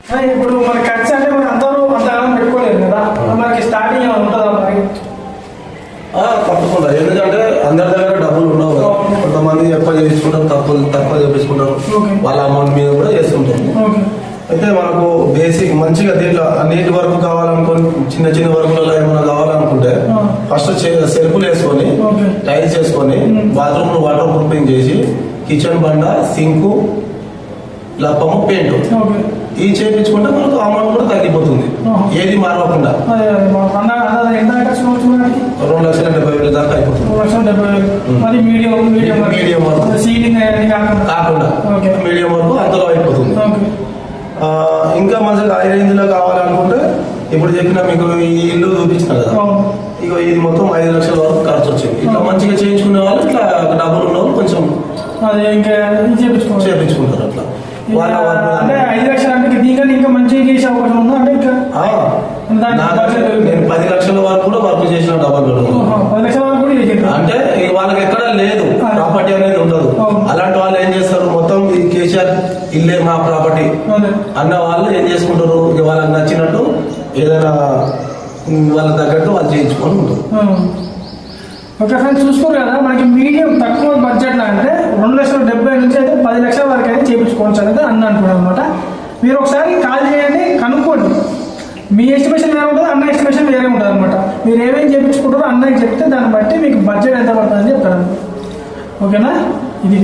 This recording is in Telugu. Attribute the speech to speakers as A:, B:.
A: ఇప్పుడు మన ఖర్చు అంటే మరి అందరూ అంతగానం పెట్టుకోలేదు కదా, మనకి స్టార్టింగ్ ఏమైనా ఉంటుందా మరి?
B: తప్పకుండా, ఎందుకంటే అందరి దగ్గర డబ్బులు ఉండవు కదా. కొంతమంది ఎక్కువ చేయించుకుంటారు, తక్కువ చేయించుకుంటారు, వాళ్ళ అమౌంట్ మీద కూడా చేస్తుంటారు. అయితే మనకు బేసిక్ మంచిగా దీంట్లో నీటి వర్క్ కావాలనుకోని చిన్న చిన్న వర్కులలో ఏమైనా కావాలనుకుంటే ఫస్ట్ సెల్ఫ్లు వేసుకొని టైల్స్ వేసుకొని బాత్రూమ్ వాటర్ ప్రూఫింగ్ చేసి కిచెన్ బండ సింకు లప్పము పెయింట్ ఈ చేయించుకుంటే మనకు అమౌంట్ కూడా తగ్గిపోతుంది, ఏది మారవకుండా. 2,70,000 దాకా అయిపోతుంది. మీడియం వరకు కాకుండా మీడియం వరకు అంతలో అయిపోతుంది. ఇంకా మంచిగా 5 రేంజ్లో కావాలనుకుంటే ఇప్పుడు చెప్పిన మీకు ఈ ఇల్లు చూపించిన కదా, ఇక ఇది మొత్తం 5 లక్షల వరకు ఖర్చు వచ్చింది. ఇట్లా మంచిగా చేయించుకునే వాళ్ళు, ఇట్లా డబ్బులు ఉన్న వాళ్ళు కొంచెం చేయించుకుంటారు. అట్లా
A: అంటే 5 లక్షలు అంటే దీనికన్నా ఇంకా మంచిగా చేసే అవకాశం ఉందా? అంటే ఇంకా
B: నేను 10 లక్షల వరకు కూడా వర్క్ చేసిన డబ్బులు
A: 10 లక్షల వరకు కూడా
B: అంటే వాళ్ళకి ఎక్కడ లేదు, ప్రాపర్టీ అనేది ఉండదు. అలాంటి వాళ్ళు ఏం చేస్తారు, మొత్తం ఈ కేసీఆర్ ఇల్లే మా ప్రాపర్టీ అన్న వాళ్ళు ఏం చేసుకుంటారు, వాళ్ళకి నచ్చినట్టు ఏదైనా వాళ్ళకి తగ్గట్టు వాళ్ళు చేయించుకొని ఉంటారు.
A: ఓకే ఫ్రెండ్స్, చూసుకోరు కదా, మనకి మీడియం తక్కువ బడ్జెట్లో అంటే 2,70,000 నుంచి అయితే 10 లక్షల వరకు అయితే చేయించుకోవచ్చు అనేది అన్న అనుకున్నాను అనమాట. మీరు ఒకసారి కాల్ చేయండి, కనుక్కోండి. మీ ఎస్టిమేషన్ వేరే ఉంటుంది, అన్న ఎస్టిమేషన్ వేరే ఉంటుంది అనమాట. మీరు ఏమేమి చేయించుకుంటారో అన్నకి చెప్తే దాన్ని బట్టి మీకు బడ్జెట్ ఎంత పడుతుందని చెప్తాను. ఓకేనా? ఇది